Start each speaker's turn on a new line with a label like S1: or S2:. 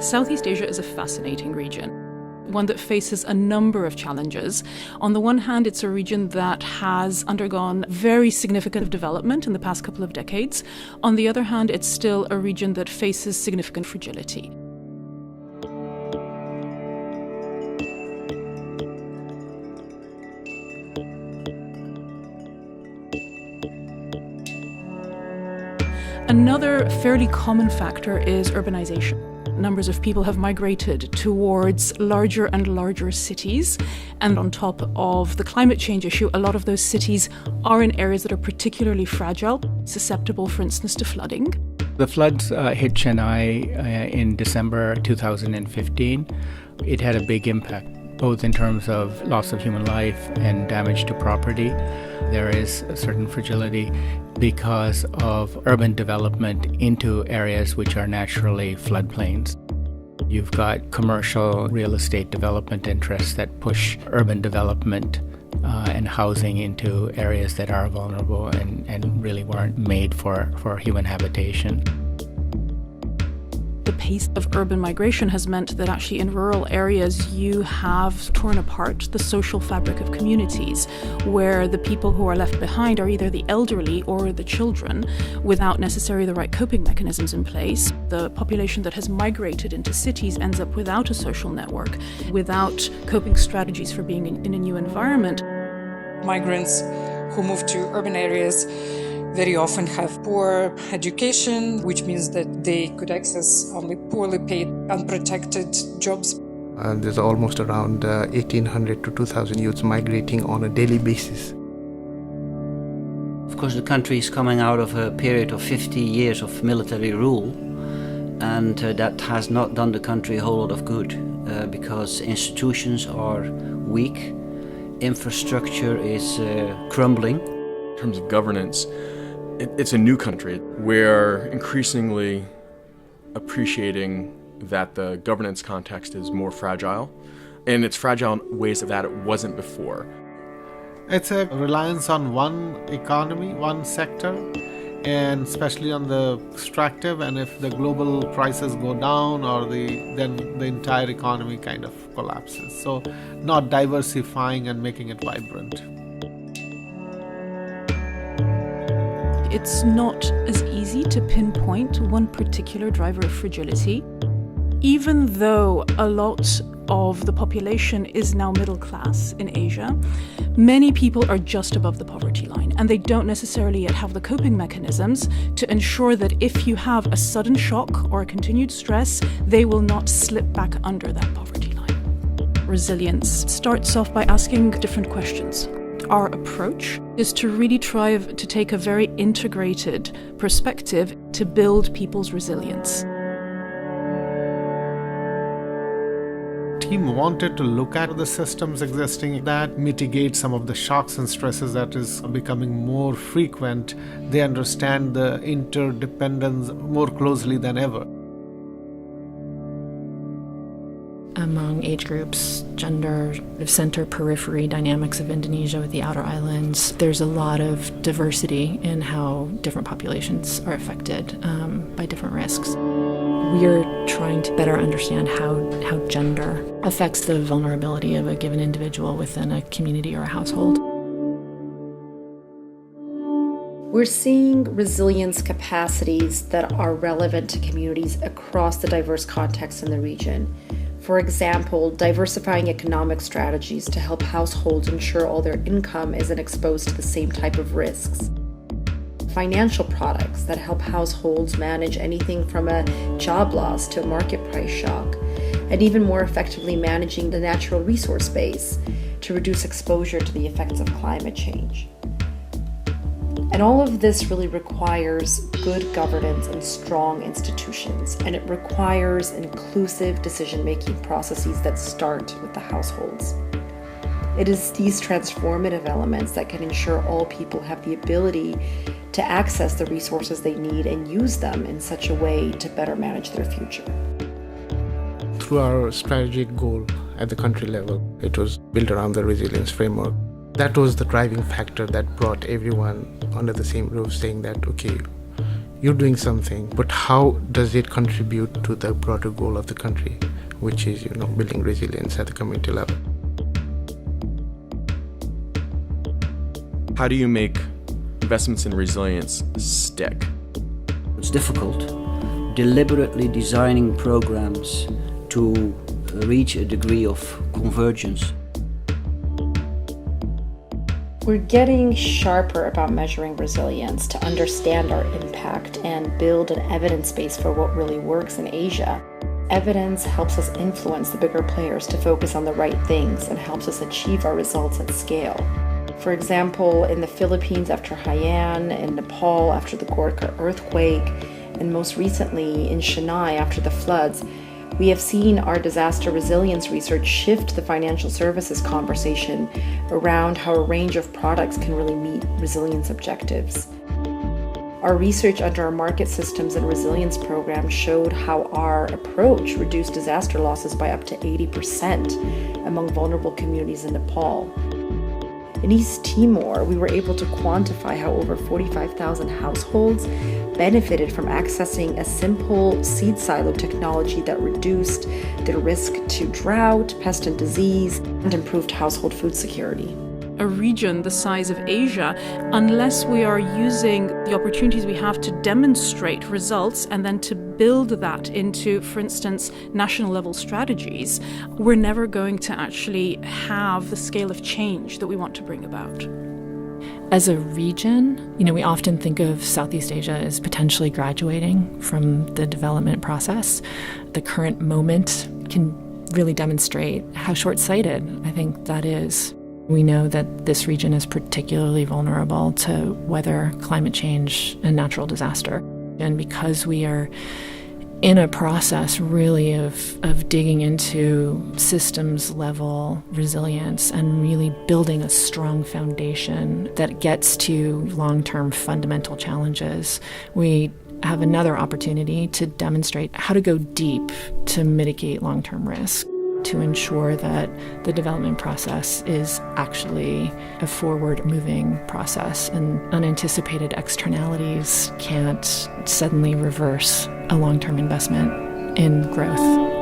S1: Southeast Asia is a fascinating region, one that faces a number of challenges. On the one hand, it's a region that has undergone very significant development in the past couple of decades. On the other hand, it's still a region that faces significant fragility. Another fairly common factor is urbanization. Numbers of people have migrated towards larger and larger cities, and on top of the climate change issue, a lot of those cities are in areas that are particularly fragile, susceptible, for instance, to flooding.
S2: The floods hit Chennai in December 2015. It had a big impact, both in terms of loss of human life and damage to property. There is a certain fragility because of urban development into areas which are naturally floodplains. You've got commercial real estate development interests that push urban development and housing into areas that are vulnerable and really weren't made for human habitation.
S1: The pace of urban migration has meant that actually in rural areas you have torn apart the social fabric of communities, where the people who are left behind are either the elderly or the children without necessarily the right coping mechanisms in place. The population that has migrated into cities ends up without a social network, without coping strategies for being in a new environment.
S3: Migrants who move to urban areas very often have poor education, which means that they could access only poorly paid, unprotected jobs.
S4: There's almost around 1,800 to 2,000 youths migrating on a daily basis.
S5: Of course, the country is coming out of a period of 50 years of military rule, and that has not done the country a whole lot of good because institutions are weak, infrastructure is crumbling.
S6: In terms of governance, it's a new country. We're increasingly appreciating that the governance context is more fragile, and it's fragile in ways that it wasn't before.
S7: It's a reliance on one economy, one sector, and especially on the extractive, and if the global prices go down then the entire economy kind of collapses. So not diversifying and making it vibrant.
S1: It's not as easy to pinpoint one particular driver of fragility. Even though a lot of the population is now middle class in Asia, many people are just above the poverty line, and they don't necessarily yet have the coping mechanisms to ensure that if you have a sudden shock or a continued stress, they will not slip back under that poverty line. Resilience starts off by asking different questions. Our approach is to really try to take a very integrated perspective to build people's resilience.
S7: Team wanted to look at the systems existing that mitigate some of the shocks and stresses that is becoming more frequent. They understand the interdependence more closely than ever.
S8: Among age groups, gender, center, periphery dynamics of Indonesia with the outer islands, there's a lot of diversity in how different populations are affected by different risks. We're trying to better understand how gender affects the vulnerability of a given individual within a community or a household.
S9: We're seeing resilience capacities that are relevant to communities across the diverse contexts in the region. For example, diversifying economic strategies to help households ensure all their income isn't exposed to the same type of risks. Financial products that help households manage anything from a job loss to a market price shock, and even more effectively managing the natural resource base to reduce exposure to the effects of climate change. And all of this really requires good governance and strong institutions, and it requires inclusive decision-making processes that start with the households. It is these transformative elements that can ensure all people have the ability to access the resources they need and use them in such a way to better manage their future.
S4: Through our strategic goal at the country level, it was built around the resilience framework. That was the driving factor that brought everyone under the same roof, saying that, okay, you're doing something, but how does it contribute to the broader goal of the country, which is, building resilience at the community level?
S6: How do you make investments in resilience stick?
S5: It's difficult. Deliberately designing programs to reach a degree of convergence.
S9: We're getting sharper about measuring resilience to understand our impact and build an evidence base for what really works in Asia. Evidence helps us influence the bigger players to focus on the right things and helps us achieve our results at scale. For example, in the Philippines after Haiyan, in Nepal after the Gorkha earthquake, and most recently in Chennai after the floods, we have seen our disaster resilience research shift the financial services conversation around how a range of products can really meet resilience objectives. Our research under our market systems and resilience program showed how our approach reduced disaster losses by up to 80% among vulnerable communities in Nepal. In East Timor, we were able to quantify how over 45,000 households benefited from accessing a simple seed silo technology that reduced their risk to drought, pest and disease, and improved household food security.
S1: A region the size of Asia, unless we are using the opportunities we have to demonstrate results and then to build that into, for instance, national level strategies, we're never going to actually have the scale of change that we want to bring about.
S8: As a region, we often think of Southeast Asia as potentially graduating from the development process. The current moment can really demonstrate how short-sighted I think that is. We know that this region is particularly vulnerable to weather, climate change, and natural disaster. And because we are in a process really of digging into systems level resilience and really building a strong foundation that gets to long-term fundamental challenges, we have another opportunity to demonstrate how to go deep to mitigate long-term risk, to ensure that the development process is actually a forward-moving process and unanticipated externalities can't suddenly reverse a long-term investment in growth.